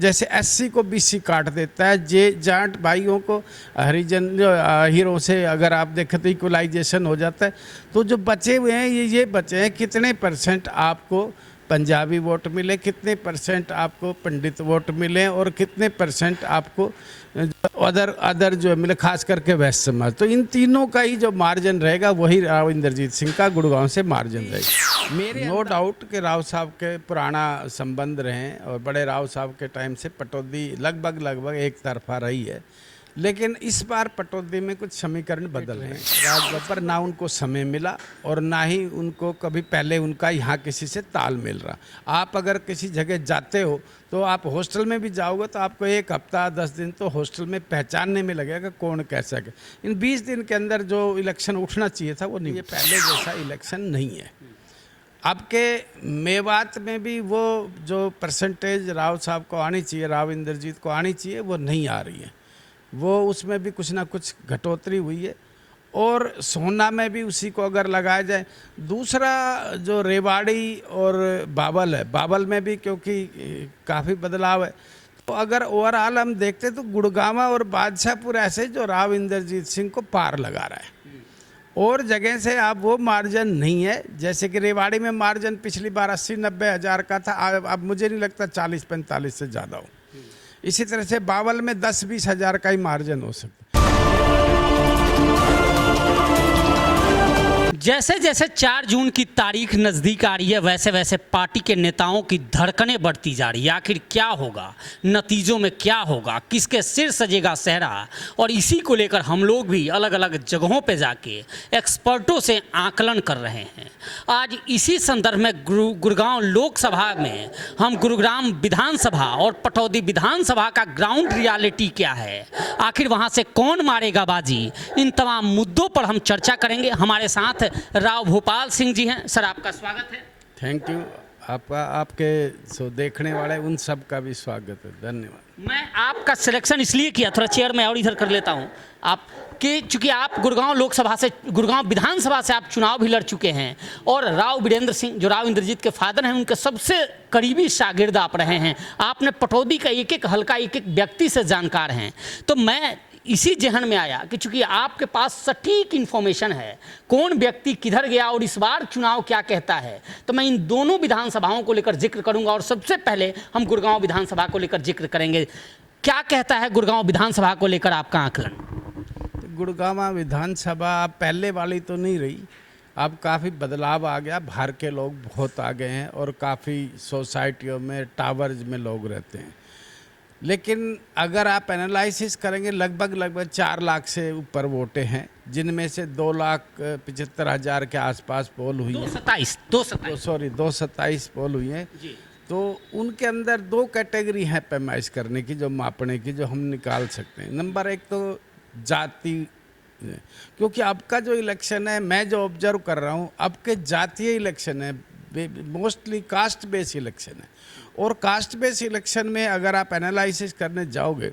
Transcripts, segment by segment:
जैसे एससी को बीसी काट देता है, जे जाट भाइयों को हरिजन हीरों से अगर आप देखें तो इक्वलाइजेशन हो जाता है। तो जो बचे हुए हैं ये बचे हैं, कितने परसेंट आपको पंजाबी वोट मिले, कितने परसेंट आपको पंडित वोट मिले और कितने परसेंट आपको अदर जो मिले, खास करके वेस्ट समाज। तो इन तीनों का ही जो मार्जिन रहेगा वही राव इंद्रजीत सिंह का गुड़गांव से मार्जिन रहेगा। मेरे नो डाउट कि राव साहब के पुराना संबंध रहे और बड़े राव साहब के टाइम से पटौदी लगभग एक तरफा रही है, लेकिन इस बार पटौदी में कुछ समीकरण बदल रहे हैं। राजबब्बर ना उनको समय मिला और ना ही उनको कभी पहले उनका यहाँ किसी से ताल मिल रहा। आप अगर किसी जगह जाते हो तो आप हॉस्टल में भी जाओगे तो आपको 1 हफ्ता 10 दिन तो हॉस्टल में पहचानने में लगेगा कौन कैसा है। इन 20 दिन के अंदर जो इलेक्शन उठना चाहिए था वो नहीं, ये पहले जैसा इलेक्शन नहीं है। आपके मेवात में भी वो जो परसेंटेज राव साहब को आनी चाहिए, राव इंद्रजीत को आनी चाहिए, वो नहीं आ रही है। वो उसमें भी कुछ ना कुछ घटोतरी हुई है और सोना में भी उसी को अगर लगाया जाए। दूसरा जो रेवाड़ी और बाबल है, बाबल में भी क्योंकि काफ़ी बदलाव है। तो अगर ओवरऑल हम देखते तो गुड़गांव और बादशाहपुर ऐसे जो राव इंद्रजीत सिंह को पार लगा रहा है, और जगह से आप वो मार्जिन नहीं है। जैसे कि रेवाड़ी में मार्जिन पिछली बार 80-90 हज़ार का था, अब मुझे नहीं लगता 40-45 से ज़्यादा हो। इसी तरह से बावल में 10-20 हज़ार का ही मार्जिन हो सकता है। जैसे जैसे 4 जून की तारीख नज़दीक आ रही है, वैसे वैसे पार्टी के नेताओं की धड़कनें बढ़ती जा रही है। आखिर क्या होगा, नतीजों में क्या होगा, किसके सिर सजेगा सेहरा, और इसी को लेकर हम लोग भी अलग अलग जगहों पे जाके एक्सपर्टों से आकलन कर रहे हैं। आज इसी संदर्भ में गुड़गांव लोकसभा में हम गुरुग्राम विधानसभा और पटौदी विधानसभा का ग्राउंड रियलिटी क्या है, आखिर वहाँ से कौन मारेगा बाजी, इन तमाम मुद्दों पर हम चर्चा करेंगे। हमारे साथ राव भूपाल सिंह जी हैं। सर, आपका स्वागत है। Thank you. आपके सो देखने वाले उन सब का भी स्वागत है, धन्यवाद। मैं आपका सिलेक्शन इसलिए किया, थोड़ा चेयर में और इधर कर लेता हूं आप, कि चूंकि आप गुड़गांव लोकसभा से, गुड़गांव विधानसभा से आप चुनाव भी लड़ चुके हैं और राव वीरेंद्र सिंह जो राव इंद्रजीत के फादर हैं उनके सबसे करीबी शागिर्द आप रहे हैं। आपने पटौदी का एक एक हल्का, एक एक व्यक्ति से जानकार हैं। तो मैं इसी जहन में आया कि चूंकि आपके पास सटीक इन्फॉर्मेशन है कौन व्यक्ति किधर गया और इस बार चुनाव क्या कहता है, तो मैं इन दोनों विधानसभाओं को लेकर जिक्र करूंगा। और सबसे पहले हम गुड़गांव विधानसभा को लेकर जिक्र करेंगे। क्या कहता है गुड़गांव विधानसभा को लेकर आपका आकलन? गुड़गांव विधानसभा पहले वाली तो नहीं रही, अब काफ़ी बदलाव आ गया। बाहर के लोग बहुत आ गए हैं और काफ़ी सोसाइटियों में, टावर्स में लोग रहते हैं। लेकिन अगर आप एनालिसिस करेंगे, लगभग 4 लाख से ऊपर वोटें हैं, जिनमें से 2,75,000 के आसपास पोल हुई है। 227 पोल हुई है। तो उनके अंदर 2 कैटेगरी हैं पैमाइश करने की, जो मापने की, जो हम निकाल सकते हैं। नंबर 1 तो जाति, क्योंकि आपका जो इलेक्शन है, मैं जो ऑब्जर्व कर रहा हूँ, आपके जातीय इलेक्शन है, मोस्टली कास्ट बेस इलेक्शन है। और कास्ट बेस इलेक्शन में अगर आप एनालिसिस करने जाओगे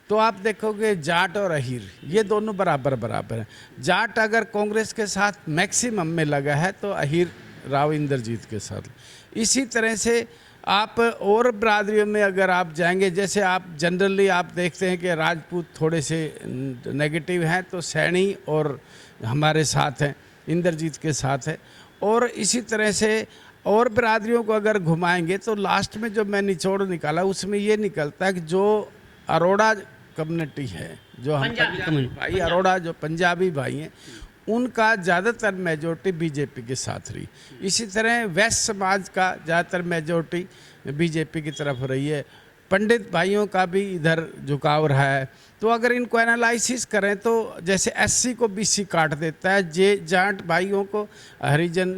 तो आप देखोगे जाट और अहीर ये दोनों बराबर हैं। जाट अगर कांग्रेस के साथ मैक्सिमम में लगा है तो अहीर राव इंद्रजीत के साथ। इसी तरह से आप और बरादरियों में अगर आप जाएंगे, जैसे आप जनरली आप देखते हैं कि राजपूत थोड़े से नेगेटिव हैं, तो सैनी और हमारे साथ हैं, इंद्रजीत के साथ है। और इसी तरह से और बरादरियों को अगर घुमाएंगे तो लास्ट में जो मैं निचोड़ निकाला उसमें ये निकलता है कि जो अरोड़ा कम्युनिटी है, जो हम भाई अरोड़ा जो पंजाबी भाई हैं, उनका ज़्यादातर मेजोरिटी बीजेपी के साथ रही। इसी तरह वेस्ट समाज का ज़्यादातर मेजोरिटी बीजेपी की तरफ रही है। पंडित भाइयों का भी इधर झुकाव रहा है। तो अगर इनको एनालिसिस करें तो जैसे एससी को बीसी काट देता है, जे जाट भाइयों को हरिजन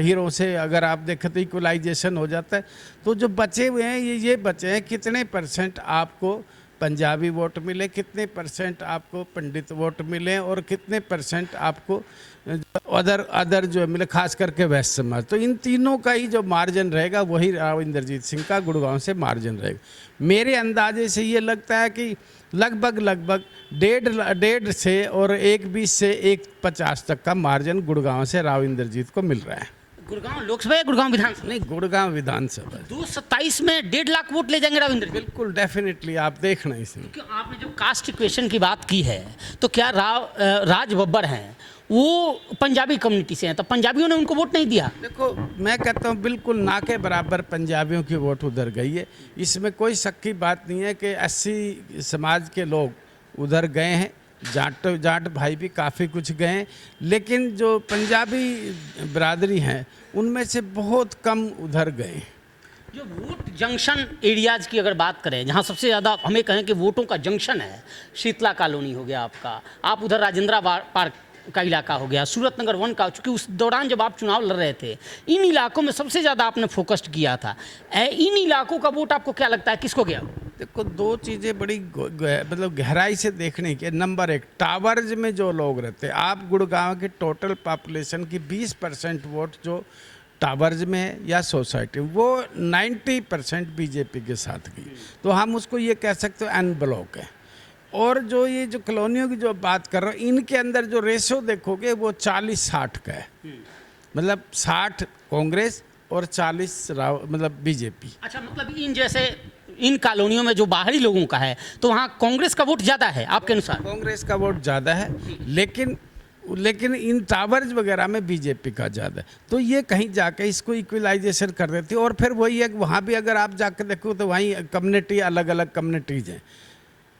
हीरों से अगर आप देखें तो इक्वलाइजेशन हो जाता है। तो जो बचे हुए हैं ये बचे हैं, कितने परसेंट आपको पंजाबी वोट मिले, कितने परसेंट आपको पंडित वोट मिले और कितने परसेंट आपको अदर जो मिले, खास करके वेस्ट समाज। तो इन तीनों का ही जो मार्जिन रहेगा वही राव इंद्रजीत सिंह का गुड़गांव से मार्जिन रहेगा। मेरे अंदाजे से ये लगता है कि लगभग 1.5 से और 1.20 से 1.50 तक का मार्जिन गुड़गांव से राव इंद्रजीत को मिल रहा है। गुड़गांव लोकसभा या गुड़गांव विधानसभा? नहीं, गुड़गांव विधानसभा। 227 में 1.5 लाख वोट ले जाएंगे राव इंद्रजीत। बिल्कुल डेफिनेटली, आप देखना इसमें। क्यों आपने जो कास्ट इक्वेशन की बात की है, तो क्या राज बब्बर हैं वो पंजाबी कम्युनिटी से हैं, तो पंजाबियों ने उनको वोट नहीं दिया? देखो, मैं कहता हूँ बिल्कुल ना के बराबर पंजाबियों की वोट उधर गई है। इसमें कोई शक की बात नहीं है कि 80 समाज के लोग उधर गए हैं, जाट भाई भी काफ़ी कुछ गए हैं, लेकिन जो पंजाबी बिरादरी हैं उनमें से बहुत कम उधर गए हैं। जो वोट जंक्शन एरियाज की अगर बात करें, जहाँ सबसे ज़्यादा हमें कहें कि वोटों का जंक्शन है, शीतला कॉलोनी हो गया आपका, आप उधर राजेंद्रा पार्क का इलाका हो गया, सूरत नगर 1 का, चूँकि उस दौरान जब आप चुनाव लड़ रहे थे इन इलाकों में सबसे ज़्यादा आपने फोकस्ड किया था। इन इलाकों का वोट आपको क्या लगता है किसको गया? देखो, दो चीज़ें बड़ी मतलब गहराई से देखने की। नंबर 1, टावर्स में जो लोग रहते हैं, आप गुड़गांव की टोटल पॉपुलेशन की 20% वोट जो टावर्स में है या सोसाइटी, वो 90% बीजेपी के साथ गई। तो हम उसको ये कह सकते हो एन ब्लॉक है। और जो ये जो कॉलोनियों की जो बात कर रहा हूँ, इनके अंदर जो रेशो देखोगे वो 40-60 का है। मतलब 60 कांग्रेस और 40 मतलब बीजेपी। अच्छा, मतलब इन जैसे इन कॉलोनियों में जो बाहरी लोगों का है, तो वहाँ कांग्रेस का वोट ज़्यादा है आपके अनुसार? कांग्रेस का वोट ज़्यादा है, लेकिन इन टावर्स वगैरह में बीजेपी का ज़्यादा है। तो ये कहीं जाके इसको इक्वलाइजेशन कर देती है। और फिर वही है, वहाँ भी अगर आप जाकर देखो तो वहीं कम्युनिटी, अलग अलग कम्युनिटीज़ हैं।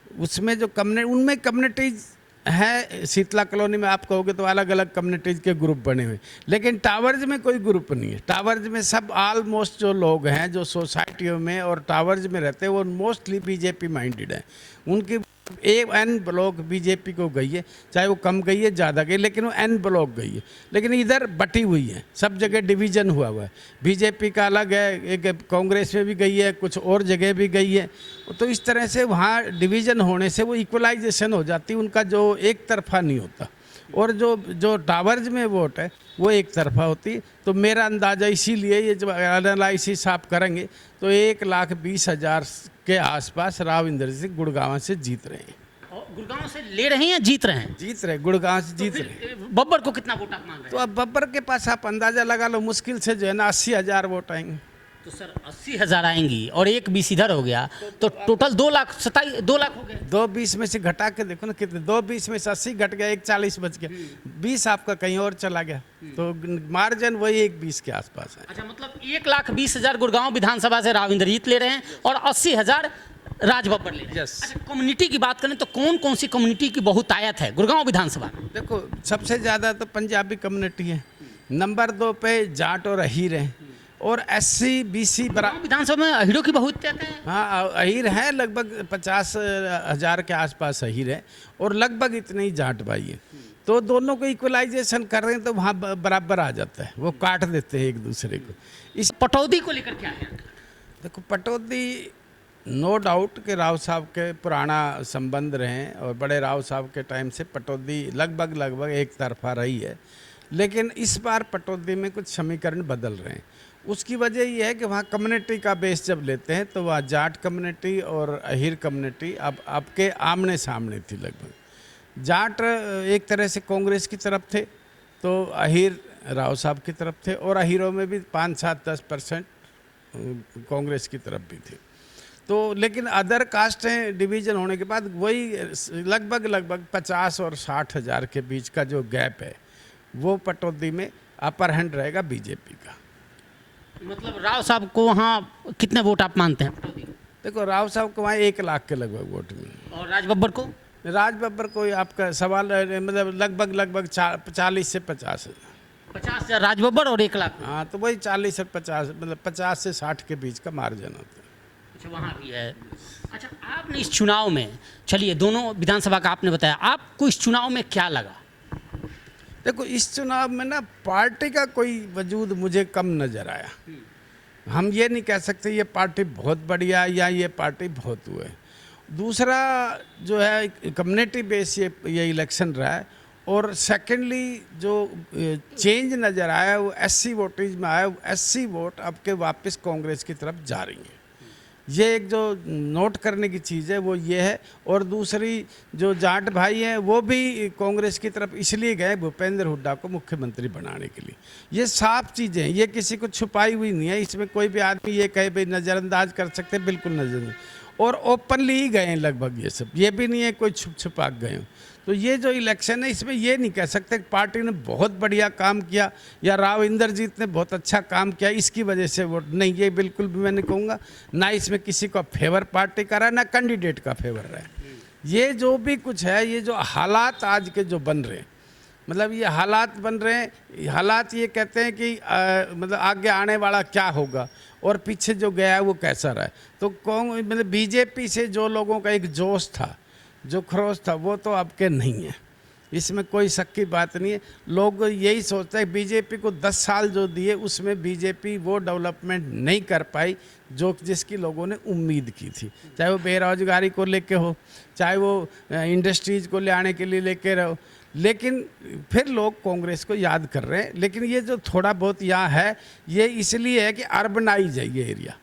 उसमें जो उनमें कम्युनिटीज़ है, शीतला कॉलोनी में आप कहोगे तो अलग अलग कम्युनिटीज़ के ग्रुप बने हुए, लेकिन टावर्स में कोई ग्रुप नहीं है। टावर्स में सब ऑलमोस्ट जो लोग हैं जो सोसाइटियों में और टावर्स में रहते हैं वो मोस्टली बीजेपी माइंडेड है। उनकी एन ब्लॉक बीजेपी को गई है, चाहे वो कम गई है ज़्यादा गई, लेकिन वो एन ब्लॉक गई है। लेकिन इधर बटी हुई है, सब जगह डिवीज़न हुआ हुआ है। बीजेपी का अलग है, एक कांग्रेस में भी गई है, कुछ और जगह भी गई है। तो इस तरह से वहाँ डिवीज़न होने से वो इक्वलाइजेशन हो जाती है, उनका जो एक तरफा नहीं होता। और जो टावर्स में वोट है वो एक तरफा होती। तो मेरा अंदाज़ा इसीलिए ये जब एनालिसिस आप करेंगे तो 1,20,000 के आसपास राव इंद्रजीत सिंह गुड़गांव से जीत रहे हैं। और गुड़गांव से ले रहे हैं या जीत रहे हैं? जीत रहे, गुड़गांव से जीत रहे। बब्बर को कितना वोट आप मान रहे हैं? तो अब बब्बर के पास आप अंदाज़ा लगा लो, मुश्किल से जो है ना 80,000 वोट आएंगे। तो सर 80,000 आएंगी और 1,20 इधर हो गया, तो टोटल 2 लाख हो गए। 2,20 में से घटा के देखो ना कितने, 2,20 में से 80 घट गया, 1,40 बच गया, 20 आपका कहीं और चला गया। तो मार्जिन वही 1,20 के आसपास है। अच्छा, मतलब 1,20,000 गुड़गांव विधानसभा से राव इंद्रजीत ले रहे हैं और 80,000 राज बब्बर ले रहे हैं। Yes. अच्छा, कम्युनिटी की बात करें तो कौन कौन सी कम्युनिटी की बहुतायत है गुड़गांव विधानसभा में? देखो, सबसे ज़्यादा तो पंजाबी कम्युनिटी है, नंबर 2 पे जाट और अहीर हैं, और SC BC विधानसभा में अहीरों की बहुतायत है। हाँ, अहीर है, लगभग 50,000 के आसपास अहीर है, और लगभग इतने ही जाट भाई है। तो दोनों को इक्वलाइजेशन कर रहे हैं तो वहाँ बराबर आ जाता है, वो काट देते हैं एक दूसरे को। इस पटौदी को लेकर क्या है? देखो, पटौदी नो डाउट कि राव साहब के पुराना संबंध रहे, और बड़े राव साहब के टाइम से पटौदी लगभग एक तरफा रही है। लेकिन इस बार पटौदी में कुछ समीकरण बदल रहे हैं। उसकी वजह यह है कि वहाँ कम्युनिटी का बेस जब लेते हैं तो वहाँ जाट कम्युनिटी और अहीर कम्युनिटी अब आपके आमने सामने थी। लगभग जाट एक तरह से कांग्रेस की तरफ थे, तो अहीर राव साहब की तरफ थे, और अहीरों में भी 5-7-10% कांग्रेस की तरफ भी थे। तो लेकिन अदर कास्टें डिवीज़न होने के बाद वही लगभग 50 और 60,000 के बीच का जो गैप है वो पटौदी में अपर हैंड रहेगा बीजेपी का। मतलब राव साहब को वहाँ कितने वोट आप मानते हैं पटौदी? देखो, राव साहब को वहाँ 1 लाख के लगभग वोट मिले। और राज बब्बर को? राज बब्बर को आपका सवाल मतलब लगभग 40 से 50,000। 50,000 राज बब्बर और 1 लाख? हाँ, तो वही 40 से 50, मतलब 50 से 60 के बीच का मार्जिन होता है। अच्छा, वहाँ भी है। अच्छा, आपने इस चुनाव में, चलिए दोनों विधानसभा का आपने बताया, आपको इस चुनाव में क्या लगा? देखो, इस चुनाव में ना पार्टी का कोई वजूद मुझे कम नज़र आया। हम ये नहीं कह सकते ये पार्टी बहुत बढ़िया या ये पार्टी बहुत हुआ है। दूसरा जो है, कम्युनिटी बेस ये इलेक्शन रहा है, और सेकेंडली जो चेंज नज़र आया वो SC वोटेज में आया। SC वोट अब के वापस कांग्रेस की तरफ जा रही हैं। ये एक जो नोट करने की चीज़ है वो ये है। और दूसरी जो जाट भाई हैं वो भी कांग्रेस की तरफ इसलिए गए भूपेंद्र हुड्डा को मुख्यमंत्री बनाने के लिए। ये साफ चीज़ें हैं, ये किसी को छुपाई हुई नहीं है। इसमें कोई भी आदमी ये कहे भाई नज़रअंदाज कर सकते, बिल्कुल नज़र, और ओपनली ही गए हैं लगभग ये सब, ये भी नहीं है कोई छुप छुपा गए हो। तो ये जो इलेक्शन है इसमें ये नहीं कह सकते कि पार्टी ने बहुत बढ़िया काम किया या राव इंद्रजीत ने बहुत अच्छा काम किया इसकी वजह से वोट, नहीं, ये बिल्कुल भी मैं नहीं कहूँगा। ना इसमें किसी का फेवर पार्टी का रहा है, ना कैंडिडेट का फेवर रहा है। ये जो भी कुछ है, ये जो हालात आज के जो बन रहे हैं, मतलब ये हालात बन रहे हैं, हालात ये कहते हैं कि मतलब आगे आने वाला क्या होगा और पीछे जो गया है वो कैसा रहा है। तो मतलब बीजेपी से जो लोगों का एक जोश था, जो खरोश था, वो तो अब के नहीं है, इसमें कोई शक की बात नहीं है। लोग यही सोचते हैं बीजेपी को 10 साल जो दिए उसमें बीजेपी वो डेवलपमेंट नहीं कर पाई जो जिसकी लोगों ने उम्मीद की थी, चाहे वो बेरोजगारी को लेके हो, चाहे वो इंडस्ट्रीज़ को ले आने के लिए लेके रहो। लेकिन फिर लोग कांग्रेस को याद कर रहे हैं। लेकिन ये जो थोड़ा बहुत यहाँ है ये इसलिए है कि अर्बनाइज है ये एरिया,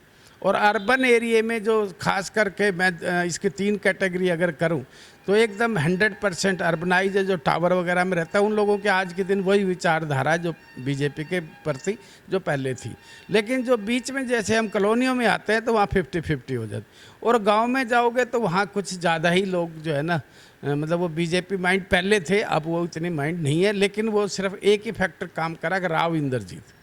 और अर्बन एरिया में जो खास करके मैं इसकी 3 कैटेगरी अगर करूं तो एकदम 100% अर्बनाइज है। जो टावर वगैरह में रहता है उन लोगों के आज के दिन वही विचारधारा है जो बीजेपी के प्रति जो पहले थी। लेकिन जो बीच में जैसे हम कॉलोनियों में आते हैं तो वहाँ 50-50 हो जाती, और गांव में जाओगे तो वहाँ कुछ ज़्यादा ही लोग जो है ना, मतलब वो बीजेपी माइंड पहले थे, अब वो इतनी माइंड नहीं है। लेकिन वो सिर्फ एक ही फैक्टर काम करा कि राव इंद्रजीत,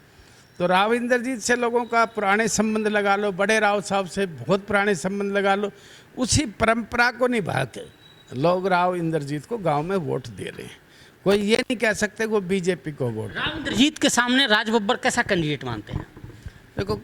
तो राव इंद्रजीत से लोगों का पुराने संबंध लगा लो, बड़े राव साहब से बहुत पुराने संबंध लगा लो, उसी परंपरा को निभा के लोग राव इंद्रजीत को गांव में वोट दे रहे हैं। कोई ये नहीं कह सकते वो बीजेपी को वोट। राव इंद्रजीत के सामने राज बब्बर कैसा कैंडिडेट मानते हैं? देखो,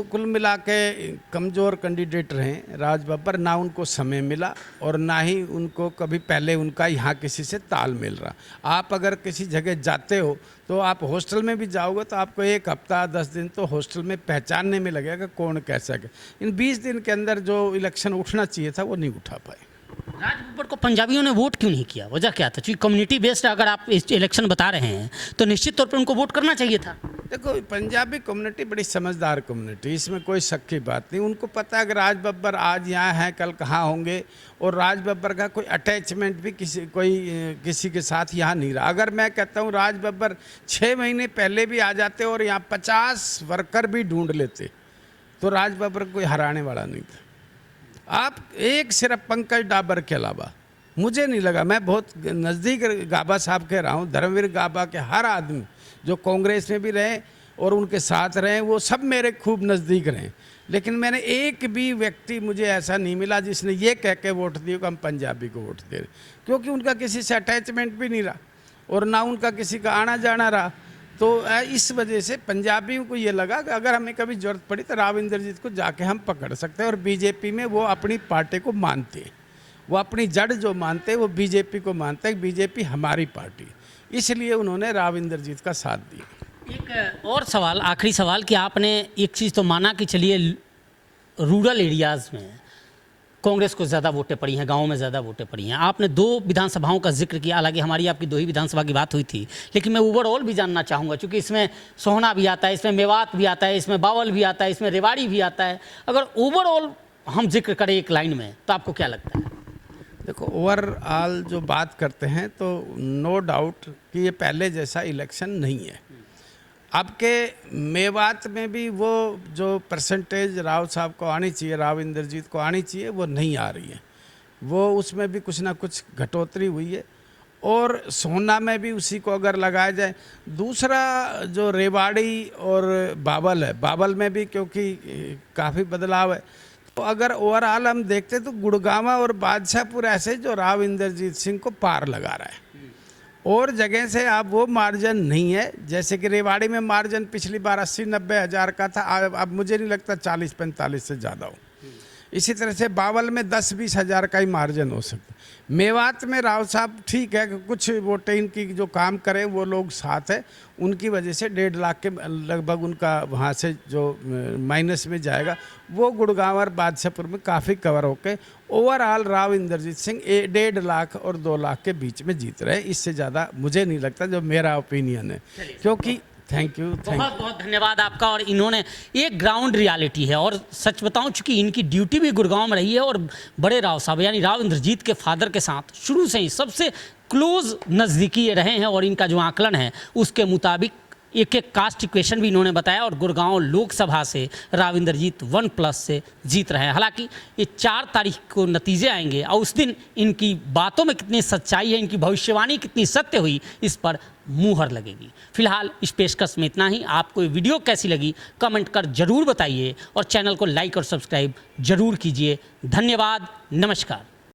कुल मिला के कमज़ोर कैंडिडेट रहे राज बब्बर, ना उनको समय मिला और ना ही उनको कभी पहले उनका यहाँ किसी से तालमेल रहा। आप अगर किसी जगह जाते हो तो आप हॉस्टल में भी जाओगे तो आपको 1 हफ्ता 10 दिन तो हॉस्टल में पहचानने में लगेगा कौन कैसा है। इन 20 दिन के अंदर जो इलेक्शन उठना चाहिए था वो नहीं उठा पाए। राज बब्बर को पंजाबियों ने वोट क्यों नहीं किया? वजह क्या था? क्योंकि कम्युनिटी बेस्ड अगर आप इस इलेक्शन बता रहे हैं तो निश्चित तौर पर उनको वोट करना चाहिए था। देखो, पंजाबी कम्युनिटी बड़ी समझदार कम्युनिटी, इसमें कोई शक की बात नहीं। उनको पता है कि राज बब्बर आज यहाँ हैं, कल कहाँ होंगे, और राज बब्बर का कोई अटैचमेंट भी किसी के साथ यहाँ नहीं रहा। अगर मैं कहता हूँ राज बब्बर 6 महीने पहले भी आ जाते और यहाँ 50 वर्कर भी ढूंढ लेते तो राज बब्बर कोई हराने वाला नहीं था। आप एक सिर्फ पंकज डाबर के अलावा मुझे नहीं लगा, मैं बहुत नज़दीक गाबा साहब के रहा हूँ, धर्मवीर गाबा के हर आदमी जो कांग्रेस में भी रहे और उनके साथ रहे वो सब मेरे खूब नज़दीक रहे, लेकिन मैंने एक भी व्यक्ति मुझे ऐसा नहीं मिला जिसने ये कह के वोट दिया कि हम पंजाबी को वोट दे रहे, क्योंकि उनका किसी से अटैचमेंट भी नहीं रहा और ना उनका किसी का आना जाना रहा। तो इस वजह से पंजाबियों को ये लगा कि अगर हमें कभी ज़रूरत पड़ी तो राव इंद्रजीत को जाके हम पकड़ सकते हैं। और बीजेपी में वो अपनी पार्टी को मानते हैं, वो अपनी जड़ जो मानते हैं वो बीजेपी को मानते हैं, बीजेपी हमारी पार्टी, इसलिए उन्होंने राव इंद्रजीत का साथ दिया। एक और सवाल, आखिरी सवाल, कि आपने एक चीज़ तो माना कि चलिए रूरल एरियाज़ में कांग्रेस को ज़्यादा वोटें पड़ी हैं, गाँव में ज़्यादा वोटें पड़ी हैं। आपने 2 विधानसभाओं का जिक्र किया, हालांकि हमारी आपकी 2 ही विधानसभा की बात हुई थी, लेकिन मैं ओवरऑल भी जानना चाहूँगा, क्योंकि इसमें सोहना भी आता है, इसमें मेवात भी आता है, इसमें बावल भी आता है, इसमें रेवाड़ी भी आता है। अगर ओवरऑल हम जिक्र करें एक लाइन में तो आपको क्या लगता है? देखो, ओवरऑल जो बात करते हैं तो नो डाउट कि ये पहले जैसा इलेक्शन नहीं है। अब के मेवात में भी वो जो परसेंटेज राव साहब को आनी चाहिए, राव इंद्रजीत को आनी चाहिए, वो नहीं आ रही है। वो उसमें भी कुछ ना कुछ घटोतरी हुई है, और सोना में भी उसी को अगर लगाया जाए। दूसरा जो रेवाड़ी और बावल है, बावल में भी क्योंकि काफ़ी बदलाव है, तो अगर ओवरऑल हम देखते तो गुड़गांवा और बादशाहपुर ऐसे जो राव इंद्रजीत सिंह को पार लगा रहा है, और जगह से आप वो मार्जिन नहीं है। जैसे कि रेवाड़ी में मार्जिन पिछली बार 80-90 हज़ार का था, अब मुझे नहीं लगता 40-45 से ज़्यादा हो। इसी तरह से बावल में 10-20 हज़ार का ही मार्जिन हो सकता है। मेवात में राव साहब ठीक है कि कुछ वोटें इनकी जो काम करें वो लोग साथ है, उनकी वजह से 1.5 लाख के लगभग उनका वहाँ से जो माइनस में जाएगा वो गुड़गांव और बादशाहपुर में काफ़ी कवर होके ओवरऑल राव इंद्रजीत सिंह 1.5 लाख और 2 लाख के बीच में जीत रहे। इससे ज़्यादा मुझे नहीं लगता, जो मेरा ओपिनियन है, थैंक यू। बहुत बहुत धन्यवाद आपका। और इन्होंने एक ग्राउंड रियलिटी है, और सच बताऊं चूंकि इनकी ड्यूटी भी गुड़गांव में रही है, और बड़े राव साहब यानी राव इंद्रजीत के फादर के साथ शुरू से ही सबसे क्लोज नज़दीकी ये रहे हैं, और इनका जो आकलन है उसके मुताबिक एक एक कास्ट इक्वेशन भी इन्होंने बताया, और गुड़गांव लोकसभा से राव इंद्रजीत 1+ से जीत रहे हैं। हालांकि ये 4 तारीख को नतीजे आएंगे, और उस दिन इनकी बातों में कितनी सच्चाई है, इनकी भविष्यवाणी कितनी सत्य हुई, इस पर मुहर लगेगी। फिलहाल इस पेशकश में इतना ही। आपको ये वीडियो कैसी लगी कमेंट कर जरूर बताइए, और चैनल को लाइक और सब्सक्राइब जरूर कीजिए। धन्यवाद, नमस्कार।